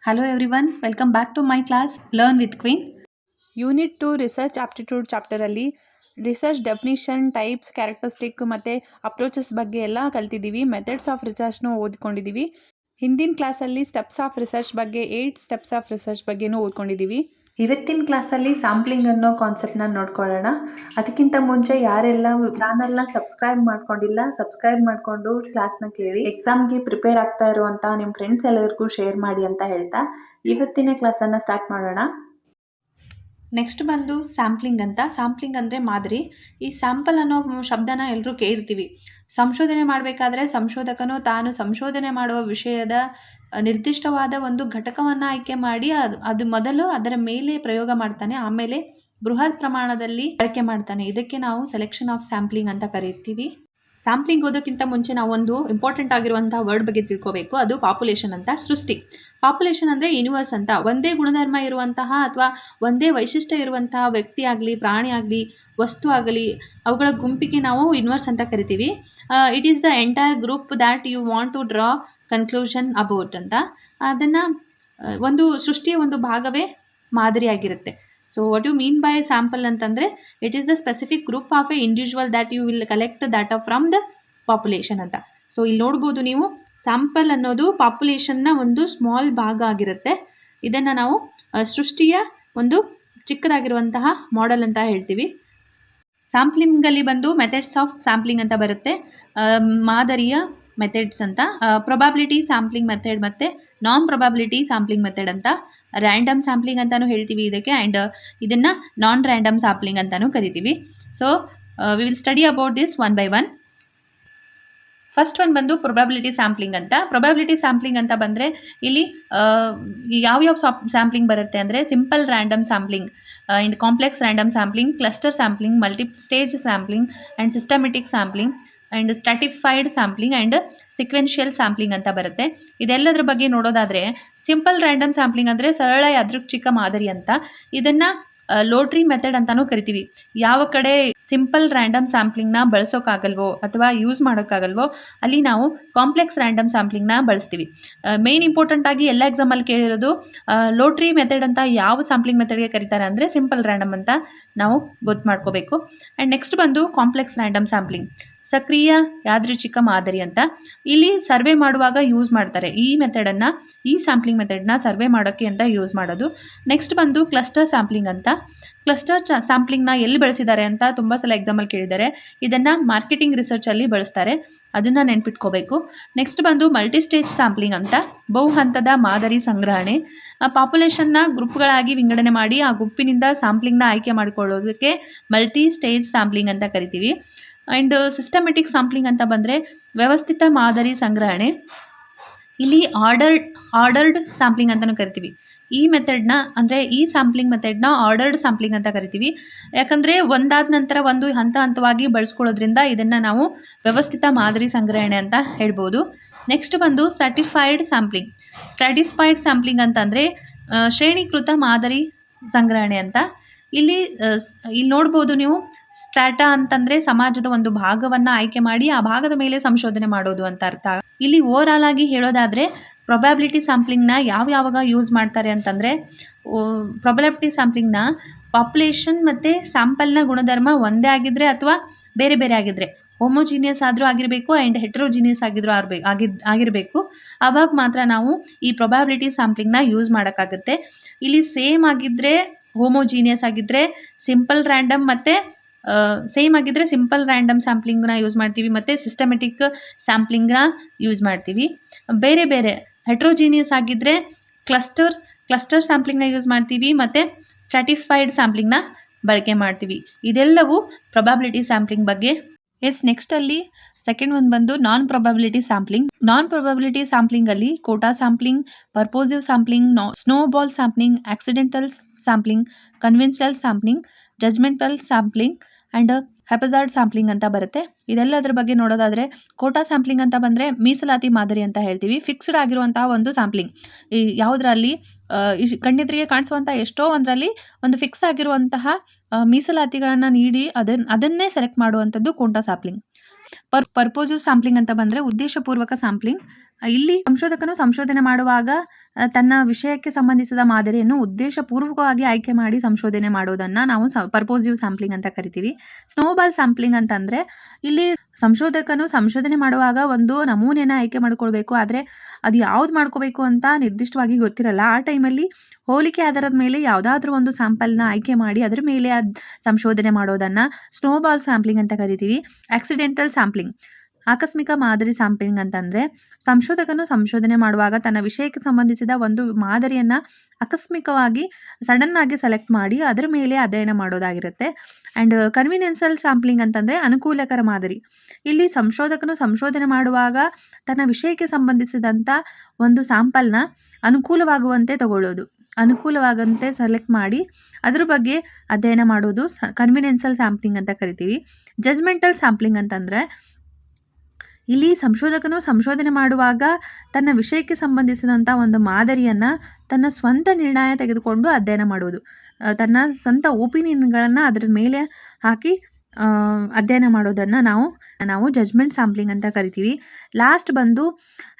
Hello everyone, welcome back to my class Learn with Queen. Unit 2 research aptitude ಚಾಪ್ಟರಲ್ಲಿ research definition, types, characteristic ಮತ್ತು approaches ಬಗ್ಗೆ ಎಲ್ಲ ಕಲ್ತಿದ್ದೀವಿ. Methods of ರಿಸರ್ಚ್ನೂ ಓದ್ಕೊಂಡಿದ್ದೀವಿ. ಹಿಂದಿನ ಕ್ಲಾಸಲ್ಲಿ ಸ್ಟೆಪ್ಸ್ ಆಫ್ ರಿಸರ್ಚ್ ಬಗ್ಗೆ 8 ಸ್ಟೆಪ್ಸ್ ಆಫ್ ರಿಸರ್ಚ್ ಬಗ್ಗೆನೂ ಓದ್ಕೊಂಡಿದ್ದೀವಿ. ಇವತ್ತಿನ ಕ್ಲಾಸಲ್ಲಿ ಸ್ಯಾಂಪ್ಲಿಂಗ್ ಅನ್ನೋ ಕಾನ್ಸೆಪ್ಟ್ನ ನೋಡ್ಕೊಳ್ಳೋಣ. ಅದಕ್ಕಿಂತ ಮುಂಚೆ ಯಾರೆಲ್ಲ ಚಾನಲ್ನ ಸಬ್ಸ್ಕ್ರೈಬ್ ಮಾಡ್ಕೊಂಡಿಲ್ಲ, ಸಬ್ಸ್ಕ್ರೈಬ್ ಮಾಡಿಕೊಂಡು ಕ್ಲಾಸ್ನ ಕೇಳಿ ಎಕ್ಸಾಮ್ಗೆ ಪ್ರಿಪೇರ್ ಆಗ್ತಾ ಇರುವಂಥ ನಿಮ್ಮ ಫ್ರೆಂಡ್ಸ್ ಎಲ್ಲರಿಗೂ ಶೇರ್ ಮಾಡಿ ಅಂತ ಹೇಳ್ತಾ ಇವತ್ತಿನ ಕ್ಲಾಸನ್ನು ಸ್ಟಾರ್ಟ್ ಮಾಡೋಣ. ನೆಕ್ಸ್ಟ್ ಬಂದು ಸ್ಯಾಂಪ್ಲಿಂಗ್ ಅಂತ. ಸ್ಯಾಂಪ್ಲಿಂಗ್ ಅಂದರೆ ಮಾದರಿ. ಈ ಸ್ಯಾಂಪಲ್ ಅನ್ನೋ ಶಬ್ದನ ಎಲ್ಲರೂ ಕೇಳಿರ್ತೀವಿ. ಸಂಶೋಧನೆ ಮಾಡಬೇಕಾದ್ರೆ ಸಂಶೋಧಕನು ತಾನು ಸಂಶೋಧನೆ ಮಾಡುವ ವಿಷಯದ ನಿರ್ದಿಷ್ಟವಾದ ಒಂದು ಘಟಕವನ್ನು ಆಯ್ಕೆ ಮಾಡಿ ಅದು ಮೊದಲು ಅದರ ಮೇಲೆ ಪ್ರಯೋಗ ಮಾಡ್ತಾನೆ, ಆಮೇಲೆ ಬೃಹತ್ ಪ್ರಮಾಣದಲ್ಲಿ ಬಳಕೆ ಮಾಡ್ತಾನೆ. ಇದಕ್ಕೆ ನಾವು ಸೆಲೆಕ್ಷನ್ ಆಫ್ ಸ್ಯಾಂಪ್ಲಿಂಗ್ ಅಂತ ಕರೀತೀವಿ. ಸ್ಯಾಂಪ್ಲಿಂಗ್ ಓದೋಕ್ಕಿಂತ ಮುಂಚೆ ನಾವು ಒಂದು ಇಂಪಾರ್ಟೆಂಟ್ ಆಗಿರುವಂಥ ವರ್ಡ್ ಬಗ್ಗೆ ತಿಳ್ಕೋಬೇಕು. ಅದು ಪಾಪ್ಯುಲೇಷನ್ ಅಂತ. ಸೃಷ್ಟಿ. ಪಾಪ್ಯುಲೇಷನ್ ಅಂದರೆ ಯೂನಿವರ್ಸ್ ಅಂತ. ಒಂದೇ ಗುಣಧರ್ಮ ಇರುವಂತಹ ಅಥವಾ ಒಂದೇ ವೈಶಿಷ್ಟ್ಯ ಇರುವಂತಹ ವ್ಯಕ್ತಿ ಆಗಲಿ, ಪ್ರಾಣಿ ಆಗಲಿ, ವಸ್ತು ಆಗಲಿ, ಅವುಗಳ ಗುಂಪಿಗೆ ನಾವು ಯೂನಿವರ್ಸ್ ಅಂತ ಕರಿತೀವಿ. It is the entire group that you want to draw conclusion about ಅಂತ. ಅದನ್ನು ಒಂದು ಸೃಷ್ಟಿಯ ಒಂದು ಭಾಗವೇ ಮಾದರಿಯಾಗಿರುತ್ತೆ. So what you mean by sample ಅಂತಂದರೆ it is the specific group of a individual that you will collect data from the population ಅಂತ. So ಇಲ್ಲಿ ನೋಡ್ಬೋದು ನೀವು, ಸ್ಯಾಂಪಲ್ ಅನ್ನೋದು ಪಾಪ್ಯುಲೇಷನ್ನ ಒಂದು ಸ್ಮಾಲ್ ಭಾಗ ಆಗಿರುತ್ತೆ. ಇದನ್ನು ನಾವು ಸೃಷ್ಟಿಯ ಒಂದು ಚಿಕ್ಕದಾಗಿರುವಂತಹ ಮಾಡೆಲ್ ಅಂತ ಹೇಳ್ತೀವಿ. ಸ್ಯಾಂಪ್ಲಿಂಗಲ್ಲಿ ಬಂದು ಮೆಥಡ್ಸ್ ಆಫ್ ಸ್ಯಾಂಪ್ಲಿಂಗ್ ಅಂತ ಬರುತ್ತೆ, ಮಾದರಿಯ ಮೆಥಡ್ಸ್ ಅಂತ. ಪ್ರೊಬಾಬಿಲಿಟಿ ಸ್ಯಾಂಪ್ಲಿಂಗ್ ಮೆಥಡ್ ಮತ್ತು ನಾನ್ ಪ್ರೊಬಾಬಿಲಿಟಿ ಸ್ಯಾಂಪ್ಲಿಂಗ್ ಮೆಥಡ್ ಅಂತ. ರ್ಯಾಂಡಮ್ ಸ್ಯಾಂಪ್ಲಿಂಗ್ ಅಂತಲೂ ಹೇಳ್ತೀವಿ ಇದಕ್ಕೆ, ಆ್ಯಂಡ್ ಇದನ್ನು ನಾನ್ ರ್ಯಾಂಡಮ್ ಸ್ಯಾಂಪ್ಲಿಂಗ್ ಅಂತಲೂ ಕರಿತೀವಿ. So we will study about this one by one. First one ಬಂದು ಪ್ರೊಬಾಬಿಲಿಟಿ ಸ್ಯಾಂಪ್ಲಿಂಗ್ ಅಂತ. ಪ್ರೊಬಾಬಿಲಿಟಿ ಸ್ಯಾಂಪ್ಲಿಂಗ್ ಅಂತ ಬಂದರೆ ಇಲ್ಲಿ ಯಾವ್ಯಾವ ಸ್ಯಾಂಪ್ಲಿಂಗ್ ಬರುತ್ತೆ ಅಂದರೆ simple random sampling and complex random sampling, cluster sampling, multi stage sampling and systematic sampling and stratified sampling and sequential sampling ಅಂತ ಬರುತ್ತೆ. ಇದೆಲ್ಲದರ ಬಗ್ಗೆ ನೋಡೋದಾದರೆ ಸಿಂಪಲ್ ರ್ಯಾಂಡಮ್ ಸ್ಯಾಂಪ್ಲಿಂಗ್ ಅಂದರೆ ಸರಳ ಯಾದೃಚ್ಛಿಕ ಮಾದರಿ ಅಂತ. ಇದನ್ನು ಲೋಟ್ರಿ ಮೆಥಡ್ ಅಂತಲೂ ಕರಿತೀವಿ. ಯಾವ ಕಡೆ ಸಿಂಪಲ್ ರ್ಯಾಂಡಮ್ ಸ್ಯಾಂಪ್ಲಿಂಗ್ನ ಬಳಸೋಕ್ಕಾಗಲ್ವೋ ಅಥವಾ ಯೂಸ್ ಮಾಡೋಕ್ಕಾಗಲ್ವೋ ಅಲ್ಲಿ ನಾವು ಕಾಂಪ್ಲೆಕ್ಸ್ ರ್ಯಾಂಡಮ್ ಸ್ಯಾಂಪ್ಲಿಂಗ್ನ ಬಳಸ್ತೀವಿ. ಮೇನ್ ಇಂಪಾರ್ಟೆಂಟಾಗಿ ಎಲ್ಲ ಎಕ್ಸಾಮಲ್ಲಿ ಕೇಳಿರೋದು ಲೋಟ್ರಿ ಮೆಥಡ್ ಅಂತ ಯಾವ ಸ್ಯಾಂಪ್ಲಿಂಗ್ ಮೆಥಡ್ಗೆ ಕರೀತಾರೆ ಅಂದರೆ ಸಿಂಪಲ್ ರ್ಯಾಂಡಮ್ ಅಂತ ನಾವು ಗೊತ್ತು ಮಾಡ್ಕೋಬೇಕು. ಆ್ಯಂಡ್ ನೆಕ್ಸ್ಟ್ ಬಂದು ಕಾಂಪ್ಲೆಕ್ಸ್ ರ್ಯಾಂಡಮ್ ಸ್ಯಾಂಪ್ಲಿಂಗ್, ಸಕ್ರಿಯ ಯಾದೃಚ್ಛಿಕ ಮಾದರಿ ಅಂತ. ಇಲ್ಲಿ ಸರ್ವೆ ಮಾಡುವಾಗ ಯೂಸ್ ಮಾಡ್ತಾರೆ ಈ ಮೆಥಡನ್ನು, ಈ ಸ್ಯಾಂಪ್ಲಿಂಗ್ ಮೆಥಡ್ನ ಸರ್ವೆ ಮಾಡೋಕ್ಕೆ ಅಂತ ಯೂಸ್ ಮಾಡೋದು. ನೆಕ್ಸ್ಟ್ ಬಂದು ಕ್ಲಸ್ಟರ್ ಸ್ಯಾಂಪ್ಲಿಂಗ್ ಅಂತ. ಕ್ಲಸ್ಟರ್ ಸ್ಯಾಂಪ್ಲಿಂಗ್ನ ಎಲ್ಲಿ ಬಳಸಿದ್ದಾರೆ ಅಂತ ತುಂಬ ಸಲ ಎಕ್ಸಾಮಲ್ಲಿ ಕೇಳಿದ್ದಾರೆ. ಇದನ್ನು ಮಾರ್ಕೆಟಿಂಗ್ ರಿಸರ್ಚಲ್ಲಿ ಬಳಸ್ತಾರೆ, ಅದನ್ನು ನೆನ್ಪಿಟ್ಕೋಬೇಕು. ನೆಕ್ಸ್ಟ್ ಬಂದು ಮಲ್ಟಿ ಸ್ಟೇಜ್ ಸ್ಯಾಂಪ್ಲಿಂಗ್ ಅಂತ. ಬಹು ಹಂತದ ಮಾದರಿ ಸಂಗ್ರಹಣೆ. ಪಾಪ್ಯುಲೇಷನ್ನ ಗ್ರೂಪ್ಗಳಾಗಿ ವಿಂಗಡಣೆ ಮಾಡಿ ಆ ಗುಂಪಿನಿಂದ ಸ್ಯಾಂಪ್ಲಿಂಗ್ನ ಆಯ್ಕೆ ಮಾಡಿಕೊಳ್ಳೋದಕ್ಕೆ ಮಲ್ಟಿ ಸ್ಟೇಜ್ ಸ್ಯಾಂಪ್ಲಿಂಗ್ ಅಂತ ಕರಿತೀವಿ. ಆ್ಯಂಡ್ ಸಿಸ್ಟಮೆಟಿಕ್ ಸ್ಯಾಂಪ್ಲಿಂಗ್ ಅಂತ ಬಂದರೆ ವ್ಯವಸ್ಥಿತ ಮಾದರಿ ಸಂಗ್ರಹಣೆ. ಇಲ್ಲಿ ಆರ್ಡರ್ಡ್ ಸ್ಯಾಂಪ್ಲಿಂಗ್ ಅಂತಲೂ ಕರಿತೀವಿ. ಈ ಮೆಥಡ್ನ ಅಂದರೆ ಈ ಸ್ಯಾಂಪ್ಲಿಂಗ್ ಮೆಥಡ್ನ ಆರ್ಡರ್ಡ್ ಸ್ಯಾಂಪ್ಲಿಂಗ್ ಅಂತ ಕರಿತೀವಿ. ಯಾಕಂದರೆ ಒಂದಾದ ನಂತರ ಒಂದು ಹಂತ ಹಂತವಾಗಿ ಬಳಸ್ಕೊಳ್ಳೋದ್ರಿಂದ ಇದನ್ನು ನಾವು ವ್ಯವಸ್ಥಿತ ಮಾದರಿ ಸಂಗ್ರಹಣೆ ಅಂತ ಹೇಳ್ಬೋದು. ನೆಕ್ಸ್ಟ್ ಬಂದು ಸ್ಟ್ರಾಟಿಫೈಡ್ ಸ್ಯಾಂಪ್ಲಿಂಗ್. ಸ್ಟ್ರಾಟಿಫೈಡ್ ಸ್ಯಾಂಪ್ಲಿಂಗ್ ಅಂತಂದರೆ ಶ್ರೇಣೀಕೃತ ಮಾದರಿ ಸಂಗ್ರಹಣೆ ಅಂತ. ಇಲ್ಲಿ ನೋಡ್ಬೋದು ನೀವು, ಸ್ಟ್ರಾಟಾ ಅಂತಂದರೆ ಸಮಾಜದ ಒಂದು ಭಾಗವನ್ನು ಆಯ್ಕೆ ಮಾಡಿ ಆ ಭಾಗದ ಮೇಲೆ ಸಂಶೋಧನೆ ಮಾಡೋದು ಅಂತ ಅರ್ಥ. ಇಲ್ಲಿ ಓವರಾಲ್ ಆಗಿ ಹೇಳೋದಾದರೆ ಪ್ರೊಬ್ಯಾಬಿಲಿಟಿ ಸ್ಯಾಂಪ್ಲಿಂಗ್ನ ಯಾವಾಗ ಯೂಸ್ ಮಾಡ್ತಾರೆ ಅಂತಂದರೆ, ಪ್ರೊಬ್ಯಾಬಿಲಿಟಿ ಸ್ಯಾಂಪ್ಲಿಂಗ್ನ ಪಾಪ್ಯುಲೇಷನ್ ಮತ್ತು ಸ್ಯಾಂಪಲ್ನ ಗುಣಧರ್ಮ ಒಂದೇ ಆಗಿದ್ದರೆ ಅಥವಾ ಬೇರೆ ಬೇರೆ ಆಗಿದ್ದರೆ, ಹೋಮೋಜಿನಿಯಸ್ ಆದರೂ ಆಗಿರಬೇಕು ಆ್ಯಂಡ್ ಹೆಟ್ರೋಜಿನಿಯಸ್ ಆಗಿರಬೇಕು, ಆವಾಗ ಮಾತ್ರ ನಾವು ಈ ಪ್ರೊಬ್ಯಾಬಿಲಿಟಿ ಸ್ಯಾಂಪ್ಲಿಂಗ್ನ ಯೂಸ್ ಮಾಡೋಕ್ಕಾಗುತ್ತೆ. ಇಲ್ಲಿ ಸೇಮ್ ಆಗಿದ್ದರೆ, ಹೋಮೋಜಿನಿಯಸ್ ಆಗಿದ್ದರೆ ಸಿಂಪಲ್ ರ್ಯಾಂಡಮ್ ಮತ್ತು ಸೇಮ್ ಆಗಿದ್ದರೆ ಸಿಂಪಲ್ ರ್ಯಾಂಡಮ್ ಸ್ಯಾಂಪ್ಲಿಂಗ್ನ ಯೂಸ್ ಮಾಡ್ತೀವಿ ಮತ್ತು ಸಿಸ್ಟಮೆಟಿಕ್ ಸ್ಯಾಂಪ್ಲಿಂಗ್ನ ಯೂಸ್ ಮಾಡ್ತೀವಿ. ಬೇರೆ ಬೇರೆ ಹೆಟ್ರೋಜಿನಿಯಸ್ ಆಗಿದ್ದರೆ ಕ್ಲಸ್ಟರ್ ಸ್ಯಾಂಪ್ಲಿಂಗ್ನ ಯೂಸ್ ಮಾಡ್ತೀವಿ ಮತ್ತು ಸ್ಟ್ರಾಟಿಫೈಡ್ ಸ್ಯಾಂಪ್ಲಿಂಗ್ನ ಬಳಕೆ ಮಾಡ್ತೀವಿ. ಇದೆಲ್ಲವೂ ಪ್ರೊಬ್ಯಾಬಿಲಿಟಿ ಸ್ಯಾಂಪ್ಲಿಂಗ್ ಬಗ್ಗೆ. ನೆಕ್ಸ್ಟಲ್ಲಿ ಸೆಕೆಂಡ್ ಒಂದು ಬಂದು non probability sampling. Non probability ಸ್ಯಾಂಪ್ಲಿಂಗಲ್ಲಿ quota sampling, purposive sampling, snowball sampling, accidental sampling, conventional sampling, judgemental sampling and haphazard sampling ಅಂತ ಬರುತ್ತೆ. ಇದೆಲ್ಲದರ ಬಗ್ಗೆ ನೋಡೋದಾದರೆ ಕೋಟಾ ಸ್ಯಾಂಪ್ಲಿಂಗ್ ಅಂತ ಬಂದರೆ ಮೀಸಲಾತಿ ಮಾದರಿ ಅಂತ ಹೇಳ್ತೀವಿ. ಫಿಕ್ಸ್ಡ್ ಆಗಿರುವಂತಹ ಒಂದು ಸ್ಯಾಂಪ್ಲಿಂಗ್. ಯಾವುದರಲ್ಲಿ ಕಣ್ಣೆದುರಿಗೆ ಕಾಣಿಸುವಂಥ ಎಷ್ಟೋ ಒಂದರಲ್ಲಿ ಒಂದು ಫಿಕ್ಸ್ ಆಗಿರುವಂತಹ ಮೀಸಲಾತಿಗಳನ್ನು ನೀಡಿ ಅದನ್ನೇ ಸೆಲೆಕ್ಟ್ ಮಾಡುವಂಥದ್ದು ಕೋಟಾ ಸ್ಯಾಂಪ್ಲಿಂಗ್. ಪರ್ಪೋಸಿವ್ ಸ್ಯಾಂಪ್ಲಿಂಗ್ ಅಂತ ಬಂದರೆ ಉದ್ದೇಶಪೂರ್ವಕ ಸ್ಯಾಂಪ್ಲಿಂಗ್. ಇಲ್ಲಿ ಸಂಶೋಧಕನು ಸಂಶೋಧನೆ ಮಾಡುವಾಗ ತನ್ನ ವಿಷಯಕ್ಕೆ ಸಂಬಂಧಿಸಿದ ಮಾದರಿಯನ್ನು ಉದ್ದೇಶಪೂರ್ವಕವಾಗಿ ಆಯ್ಕೆ ಮಾಡಿ ಸಂಶೋಧನೆ ಮಾಡೋದನ್ನು ನಾವು ಪರ್ಪೋಸಿವ್ ಸ್ಯಾಂಪ್ಲಿಂಗ್ ಅಂತ ಕರಿತೀವಿ. ಸ್ನೋಬಾಲ್ ಸ್ಯಾಂಪ್ಲಿಂಗ್ ಅಂತಂದರೆ ಇಲ್ಲಿ ಸಂಶೋಧಕನು ಸಂಶೋಧನೆ ಮಾಡುವಾಗ ಒಂದು ನಮೂನೆಯನ್ನು ಆಯ್ಕೆ ಮಾಡ್ಕೊಳ್ಬೇಕು, ಆದರೆ ಅದು ಯಾವ್ದು ಮಾಡ್ಕೋಬೇಕು ಅಂತ ನಿರ್ದಿಷ್ಟವಾಗಿ ಗೊತ್ತಿರಲ್ಲ. ಆ ಟೈಮಲ್ಲಿ ಹೋಲಿಕೆ ಆಧಾರದ ಮೇಲೆ ಯಾವುದಾದ್ರೂ ಒಂದು ಸ್ಯಾಂಪಲ್ನ ಆಯ್ಕೆ ಮಾಡಿ ಅದರ ಮೇಲೆ ಸಂಶೋಧನೆ ಮಾಡೋದನ್ನು ಸ್ನೋಬಾಲ್ ಸ್ಯಾಂಪ್ಲಿಂಗ್ ಅಂತ ಕರಿತೀವಿ. ಆಕ್ಸಿಡೆಂಟಲ್ ಸ್ಯಾಂಪ್ಲಿಂಗ್, ಆಕಸ್ಮಿಕ ಮಾದರಿ ಸ್ಯಾಂಪ್ಲಿಂಗ್ ಅಂತಂದರೆ ಸಂಶೋಧಕನು ಸಂಶೋಧನೆ ಮಾಡುವಾಗ ತನ್ನ ವಿಷಯಕ್ಕೆ ಸಂಬಂಧಿಸಿದ ಒಂದು ಮಾದರಿಯನ್ನು ಆಕಸ್ಮಿಕವಾಗಿ ಸಡನ್ನಾಗಿ ಸೆಲೆಕ್ಟ್ ಮಾಡಿ ಅದರ ಮೇಲೆ ಅಧ್ಯಯನ ಮಾಡೋದಾಗಿರುತ್ತೆ. ಆ್ಯಂಡ್ ಕನ್ವಿನಿಯನ್ಸಲ್ ಸ್ಯಾಂಪ್ಲಿಂಗ್ ಅಂತಂದರೆ ಅನುಕೂಲಕರ ಮಾದರಿ. ಇಲ್ಲಿ ಸಂಶೋಧಕನು ಸಂಶೋಧನೆ ಮಾಡುವಾಗ ತನ್ನ ವಿಷಯಕ್ಕೆ ಸಂಬಂಧಿಸಿದಂಥ ಒಂದು ಸ್ಯಾಂಪಲ್ನ ಅನುಕೂಲವಾಗುವಂತೆ ತಗೊಳ್ಳೋದು, ಅನುಕೂಲವಾಗಂತೆ ಸೆಲೆಕ್ಟ್ ಮಾಡಿ ಅದ್ರ ಬಗ್ಗೆ ಅಧ್ಯಯನ ಮಾಡೋದು ಕನ್ವಿನಿಯನ್ಸಲ್ ಸ್ಯಾಂಪ್ಲಿಂಗ್ ಅಂತ ಕರಿತೀವಿ. ಜಜ್ಮೆಂಟಲ್ ಸ್ಯಾಂಪ್ಲಿಂಗ್ ಅಂತಂದರೆ ಇಲ್ಲಿ ಸಂಶೋಧಕನು ಸಂಶೋಧನೆ ಮಾಡುವಾಗ ತನ್ನ ವಿಷಯಕ್ಕೆ ಸಂಬಂಧಿಸಿದಂಥ ಒಂದು ಮಾದರಿಯನ್ನು ತನ್ನ ಸ್ವಂತ ನಿರ್ಣಯ ತೆಗೆದುಕೊಂಡು ಅಧ್ಯಯನ ಮಾಡೋದು, ತನ್ನ ಸ್ವಂತ ಒಪಿನಿಯನ್ಗಳನ್ನು ಅದರ ಮೇಲೆ ಹಾಕಿ ಅಧ್ಯಯನ ಮಾಡೋದನ್ನು ನಾವು ಜಜ್ಮೆಂಟ್ ಸ್ಯಾಂಪ್ಲಿಂಗ್ ಅಂತ ಕರಿತೀವಿ. ಲಾಸ್ಟ್ ಬಂದು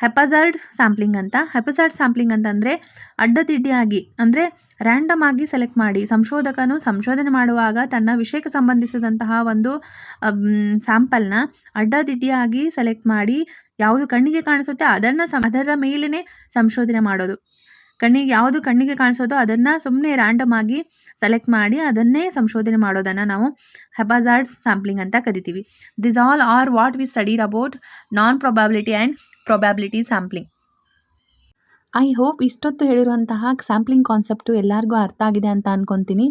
ಹೆಪಜಾರ್ಡ್ ಸ್ಯಾಂಪ್ಲಿಂಗ್ ಅಂತ. ಹೆಪಜಾರ್ಡ್ ಸ್ಯಾಂಪ್ಲಿಂಗ್ ಅಂತಂದರೆ ಅಡ್ಡದಿಡ್ಡಿಯಾಗಿ ಅಂದರೆ ರ್ಯಾಂಡಮ್ ಆಗಿ ಸೆಲೆಕ್ಟ್ ಮಾಡಿ ಸಂಶೋಧಕನು ಸಂಶೋಧನೆ ಮಾಡುವಾಗ ತನ್ನ ವಿಷಯಕ್ಕೆ ಸಂಬಂಧಿಸಿದಂತಹ ಒಂದು ಸ್ಯಾಂಪಲ್ನ ಅಡ್ಡದಿಡ್ಡಿಯಾಗಿ ಸೆಲೆಕ್ಟ್ ಮಾಡಿ ಯಾವುದು ಕಣ್ಣಿಗೆ ಕಾಣಿಸುತ್ತೆ ಅದರ ಮೇಲೇ ಸಂಶೋಧನೆ ಮಾಡೋದು. ಯಾವುದು ಕಣ್ಣಿಗೆ ಕಾಣಿಸೋದು ಅದನ್ನು ಸುಮ್ಮನೆ ರ್ಯಾಂಡಮ್ ಆಗಿ ಸೆಲೆಕ್ಟ್ ಮಾಡಿ ಅದನ್ನೇ ಸಂಶೋಧನೆ ಮಾಡೋದನ್ನು ನಾವು ಹೆಪಜಾರ್ಡ್ ಸ್ಯಾಂಪ್ಲಿಂಗ್ ಅಂತ ಕರಿತೀವಿ. This all are what we studied about non probability and probability sampling. I hope ಇಷ್ಟೊತ್ತು ಹೇಳಿರುವಂತಹ ಸ್ಯಾಂಪ್ಲಿಂಗ್ ಕಾನ್ಸೆಪ್ಟು ಎಲ್ಲರಿಗೂ ಅರ್ಥ ಆಗಿದೆ ಅಂತ ಅಂದ್ಕೊತೀನಿ.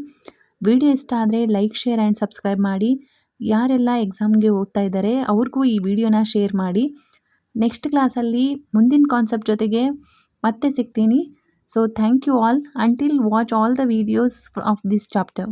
ವಿಡಿಯೋ ಇಷ್ಟ ಆದರೆ ಲೈಕ್, ಶೇರ್ ಆ್ಯಂಡ್ ಸಬ್ಸ್ಕ್ರೈಬ್ ಮಾಡಿ. ಯಾರೆಲ್ಲ ಎಕ್ಸಾಮ್ಗೆ ಓದ್ತಾ ಇದ್ದಾರೆ ಅವ್ರಿಗೂ ಈ ವಿಡಿಯೋನ ಶೇರ್ ಮಾಡಿ. ನೆಕ್ಸ್ಟ್ ಕ್ಲಾಸಲ್ಲಿ ಮುಂದಿನ ಕಾನ್ಸೆಪ್ಟ್ ಜೊತೆಗೆ ಮತ್ತೆ ಸಿಗ್ತೀನಿ. So thank you all until watch all the videos of this chapter.